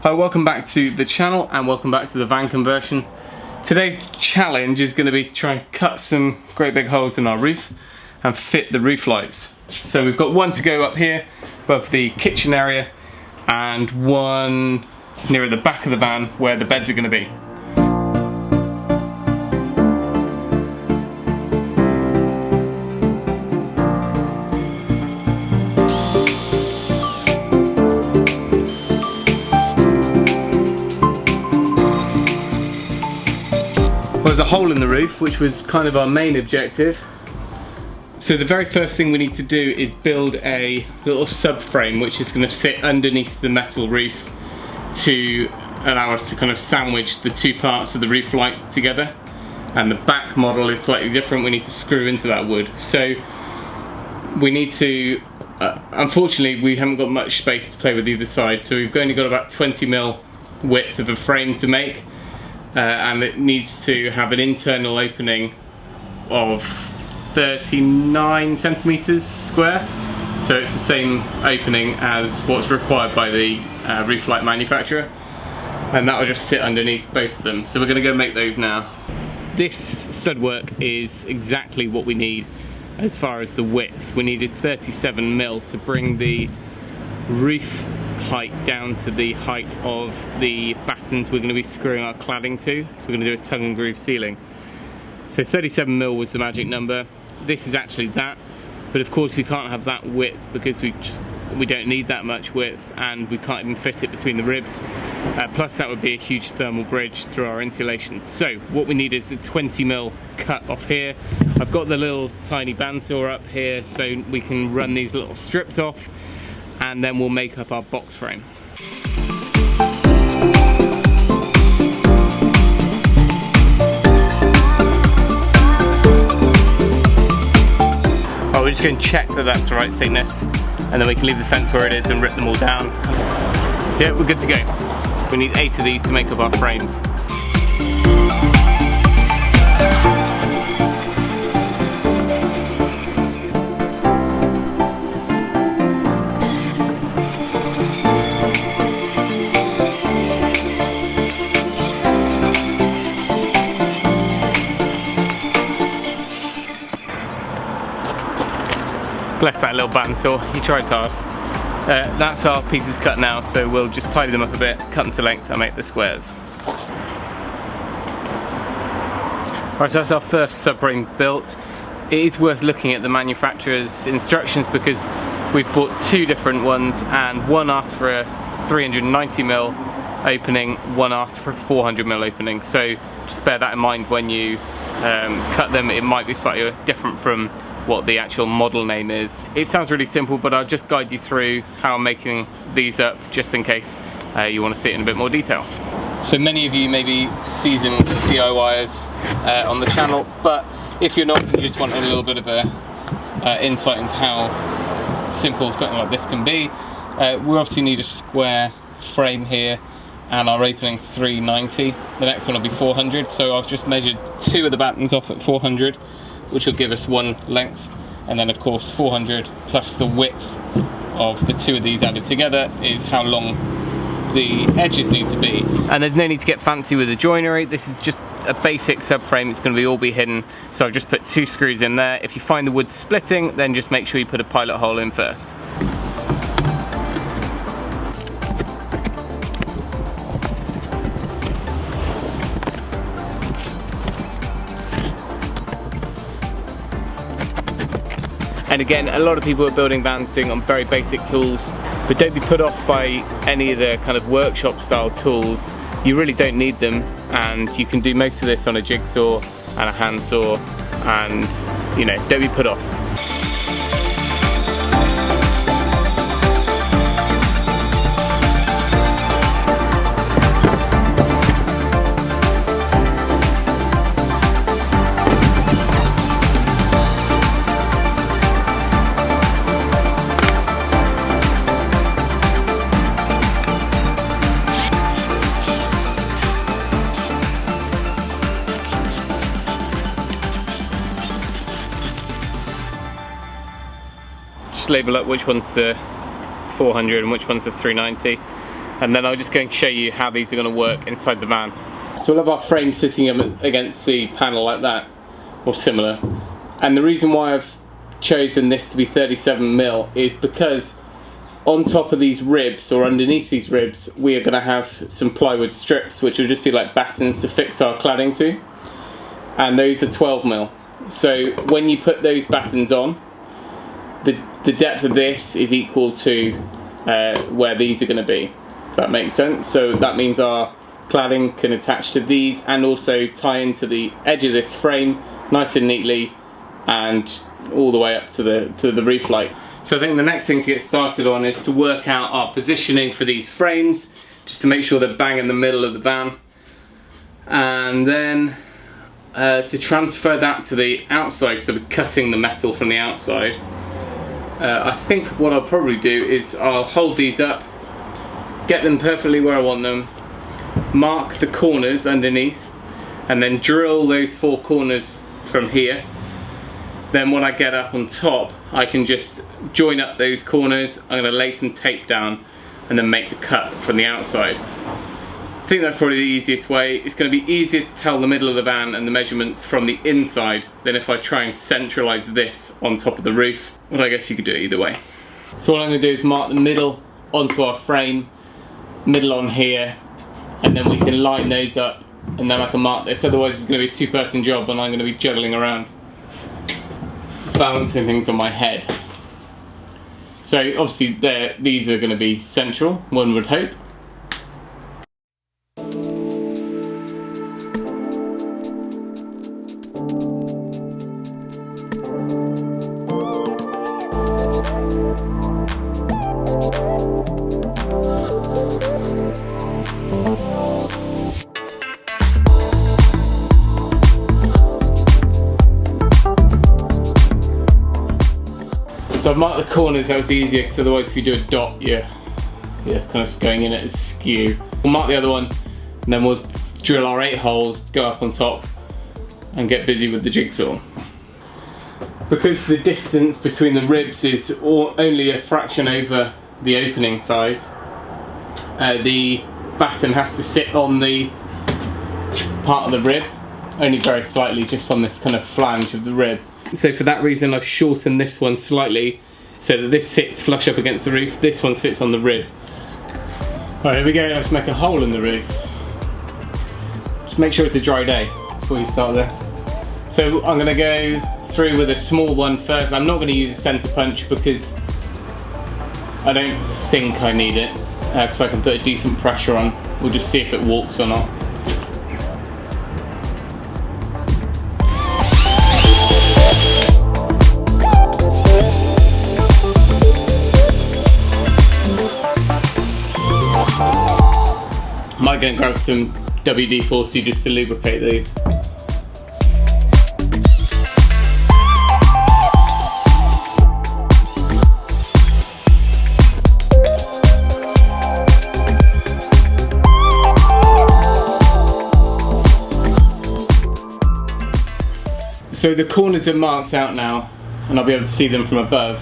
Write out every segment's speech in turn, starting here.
Hi, welcome back to the channel and welcome back to the van conversion. Today's challenge is going to be to try and cut some great big holes in our roof and fit the roof lights. So we've got one to go up here above the kitchen area and one near the back of the van where the beds are going to be. There's a hole in the roof, which was kind of our main objective. So the very first thing we need to do is build a little subframe which is going to sit underneath the metal roof to allow us to kind of sandwich the two parts of the roof light together. And the back model is slightly different, we need to screw into that wood. So we need to, unfortunately we haven't got much space to play with either side, so we've only got about 20mm width of a frame to make. And it needs to have an internal opening of 39 centimeters square, so it's the same opening as what's required by the roof light manufacturer, and that will just sit underneath both of them. So we're going to go make those now. This stud work is exactly what we need as far as the width. We needed 37mm to bring the roof height down to the height of the battens we're going to be screwing our cladding to. So we're going to do a tongue and groove ceiling. So 37mm was the magic number. This is actually that, but of course we can't have that width because we don't need that much width, and we can't even fit it between the ribs. Plus that would be a huge thermal bridge through our insulation. So what we need is a 20mm cut off here. I've got the little tiny bandsaw up here so we can run these little strips off, and then we'll make up our box frame. We're just going to check that that's the right thickness, and then we can leave the fence where it is and rip them all down. Yeah, we're good to go. We need 8 of these to make up our frames. Bless that little bandsaw, he tries hard. That's our pieces cut now, so we'll just tidy them up a bit, cut them to length and make the squares. Right, so that's our first subframe built. It is worth looking at the manufacturer's instructions because we've bought 2 different ones, and one asks for a 390mm opening, one asks for a 400mm opening. So just bear that in mind when you cut them. It might be slightly different from what the actual model name is. It sounds really simple, but I'll just guide you through how I'm making these up just in case you want to see it in a bit more detail. So many of you may be seasoned DIYers on the channel, but if you're not, you just want a little bit of a insight into how simple something like this can be. We obviously need a square frame here, and our opening's 390. The next one will be 400, so I've just measured 2 of the battens off at 400, which will give us one length, and then of course 400 plus the width of the 2 of these added together is how long the edges need to be. And there's no need to get fancy with the joinery. This is just a basic subframe. It's going to all be hidden, so I've just put 2 screws in there. If you find the wood splitting, then just make sure you put a pilot hole in first. And again, a lot of people are building vans doing on very basic tools, but don't be put off by any of the kind of workshop style tools. You really don't need them, and you can do most of this on a jigsaw and a handsaw, and you know, don't be put off. just label up which one's the 400 and which one's the 390. and then I'll just go and show you how these are going to work inside the van. So we'll have our frame sitting against the panel like that, or similar. And the reason why I've chosen this to be 37mm is because on top of these ribs, or underneath these ribs, we are going to have some plywood strips which will just be like battens to fix our cladding to, and those are 12mm. So when you put those battens on, the depth of this is equal to where these are going to be, if that makes sense. So that means our cladding can attach to these and also tie into the edge of this frame nice and neatly, and all the way up to the roof light. So I think the next thing to get started on is to work out our positioning for these frames, just to make sure they're bang in the middle of the van, and then to transfer that to the outside, because I'll be cutting the metal from the outside. I think what I'll probably do is I'll hold these up, get them perfectly where I want them, mark the corners underneath, and then drill those 4 corners from here. Then when I get up on top, I can just join up those corners. I'm going to lay some tape down and then make the cut from the outside. I think that's probably the easiest way. It's going to be easier to tell the middle of the van and the measurements from the inside than if I try and centralise this on top of the roof. But I guess you could do it either way. So what I'm going to do is mark the middle onto our frame, middle on here, and then we can line those up, and then I can mark this. Otherwise it's going to be a 2-person job and I'm going to be juggling around, balancing things on my head. So obviously these are going to be central, one would hope. So I've marked the corners. That was easier, because otherwise if you do a dot, you're kind of going in at a skew. We'll mark the other one, and then we'll drill our 8 holes, go up on top, and get busy with the jigsaw. Because the distance between the ribs is only a fraction over the opening size, the batten has to sit on the part of the rib, only very slightly, just on this kind of flange of the rib. So for that reason I've shortened this one slightly so that this sits flush up against the roof, this one sits on the rib. Alright, here we go, let's make a hole in the roof. Just make sure it's a dry day before you start this. So I'm going to go through with a small one first. I'm not going to use a centre punch because I don't think I need it, because I can put a decent pressure on. We'll just see if it walks or not. Might go and grab some WD-40 just to lubricate these. So the corners are marked out now, and I'll be able to see them from above.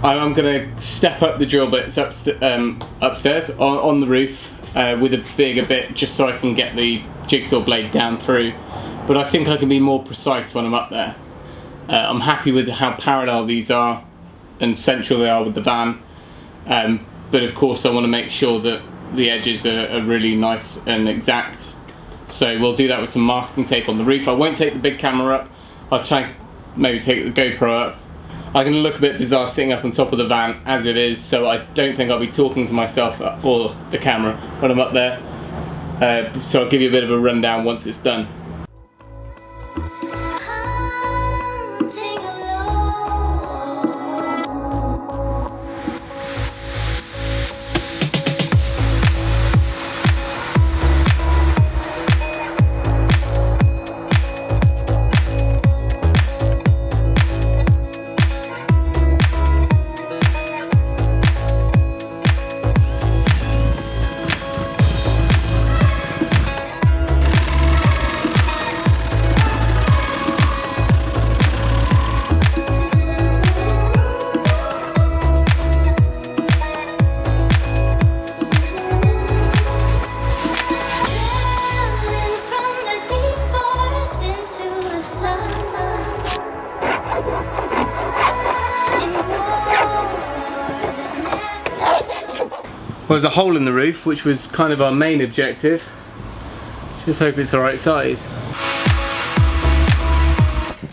I'm going to step up the drill bits upstairs on the roof with a bigger bit, just so I can get the jigsaw blade down through. But I think I can be more precise when I'm up there. I'm happy with how parallel these are and central they are with the van. But of course I want to make sure that the edges are really nice and exact. So we'll do that with some masking tape on the roof. I won't take the big camera up. I'll try and maybe take the GoPro up. I'm going to look a bit bizarre sitting up on top of the van as it is, so I don't think I'll be talking to myself or the camera when I'm up there. So I'll give you a bit of a rundown once it's done. there's a hole in the roof, which was kind of our main objective. Just hope it's the right size.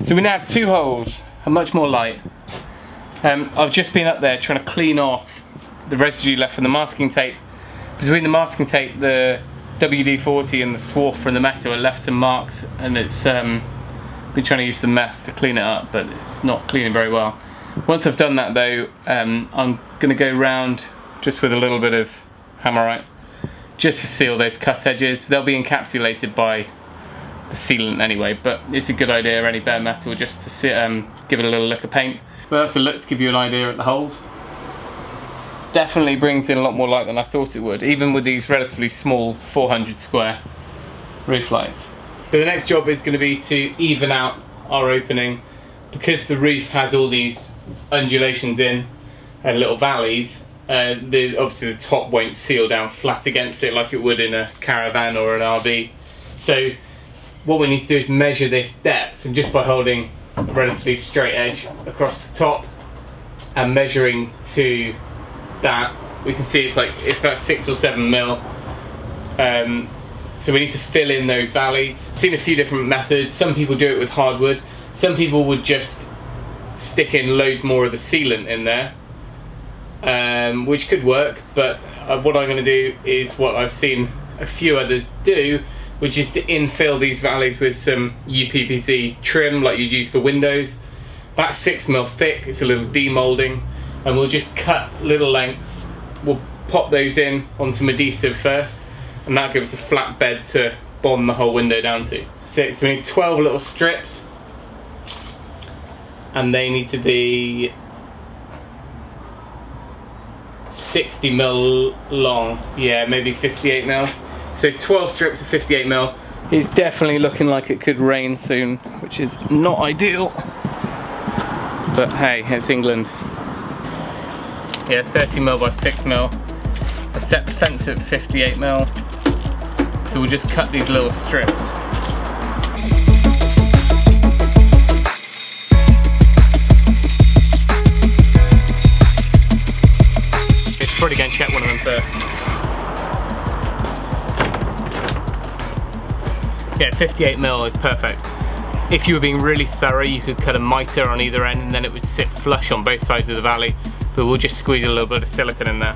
So we now have 2 holes, and much more light. I've just been up there trying to clean off the residue left from the masking tape. Between the masking tape, the WD-40 and the swarf from the metal, it left some marks, and it's been trying to use some mess to clean it up, but it's not cleaning very well. Once I've done that though, I'm going to go round just with a little bit of Hammerite, just to seal those cut edges. They'll be encapsulated by the sealant anyway, but it's a good idea, any bare metal, just to give it a little lick of paint. But that's a look to give you an idea at the holes. Definitely brings in a lot more light than I thought it would, even with these relatively small 400 square roof lights. So the next job is going to be to even out our opening. Because the roof has all these undulations in and little valleys, obviously the top won't seal down flat against it like it would in a caravan or an RV. So what we need to do is measure this depth, and just by holding a relatively straight edge across the top and measuring to that, we can see it's about 6 or 7 mil. So we need to fill in those valleys. I've seen a few different methods. Some people do it with hardwood. Some people would just stick in loads more of the sealant in there, which could work, but what I'm going to do is what I've seen a few others do, which is to infill these valleys with some UPVC trim like you'd use for windows. That's 6 mil thick, it's a little demolding, and we'll just cut little lengths. We'll pop those in on some adhesive first, and that gives us a flat bed to bond the whole window down to. So we need 12 little strips, and they need to be 60 mil long, yeah, maybe 58 mil. So 12 strips of 58 mil. It's definitely looking like it could rain soon, which is not ideal. But hey, it's England. Yeah, 30 mil by 6 mil. I set the fence at 58 mil. So we'll just cut these little strips. Probably go and check one of them first. Yeah, 58 mil is perfect. If you were being really thorough, you could cut a mitre on either end and then it would sit flush on both sides of the valley, but we'll just squeeze a little bit of silicone in there.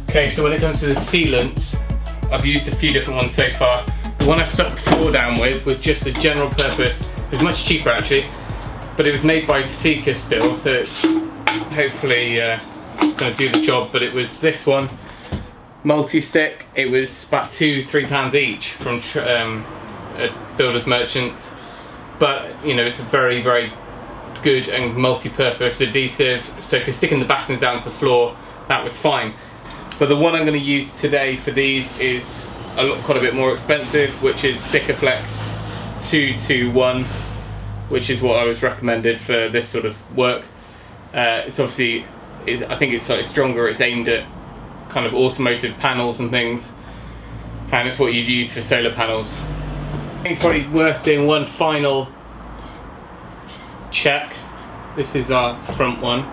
Okay, so when it comes to the sealants, I've used a few different ones so far. The one I stuck the floor down with was just a general purpose. It was much cheaper actually, but it was made by Sika still, so it's hopefully going to do the job. But it was this one, multi-stick. It was about £2–3 each from builders merchants, but you know, it's a very, very good and multi-purpose adhesive. So if you're sticking the battens down to the floor, that was fine. But the one I'm going to use today for these is quite a bit more expensive, which is Sikaflex 221, which is what I was recommended for this sort of work. It's obviously, I think it's slightly stronger. It's aimed at kind of automotive panels and things, and it's what you'd use for solar panels. I think it's probably worth doing one final check. This is our front one.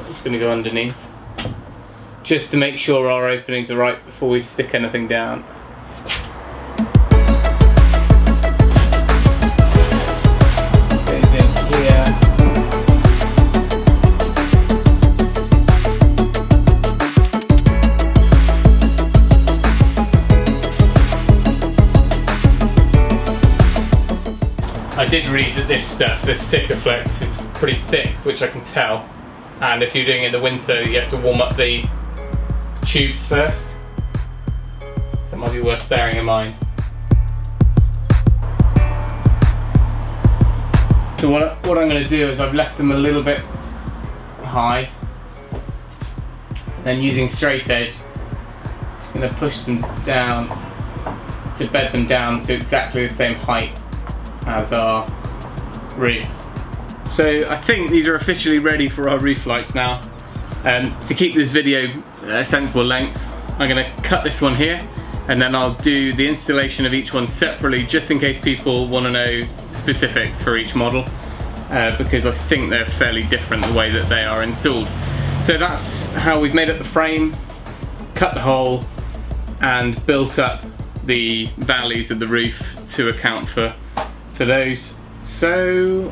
It's going to go underneath, just to make sure our openings are right before we stick anything down. Goes in here. I did read that this stuff, this Sikaflex, is pretty thick, which I can tell. And if you're doing it in the winter, you have to warm up the tubes first. So it might be worth bearing in mind. So what I'm going to do is I've left them a little bit high. Then using straight edge, just going to push them down to bed them down to exactly the same height as our roof. So I think these are officially ready for our roof lights now. To keep this video a sensible length, I'm going to cut this one here and then I'll do the installation of each one separately, just in case people want to know specifics for each model, because I think they're fairly different the way that they are installed. So that's how we've made up the frame, cut the hole, and built up the valleys of the roof to account for those. So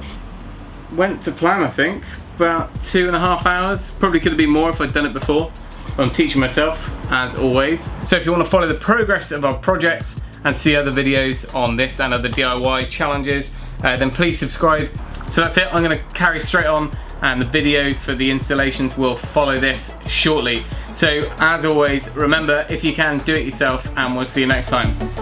went to plan, I think, about 2.5 hours. Probably could have been more if I'd done it before. I'm teaching myself, as always. So if you want to follow the progress of our project and see other videos on this and other DIY challenges, then please subscribe. So that's it, I'm going to carry straight on, and the videos for the installations will follow this shortly. So as always, remember, if you can, do it yourself, and we'll see you next time.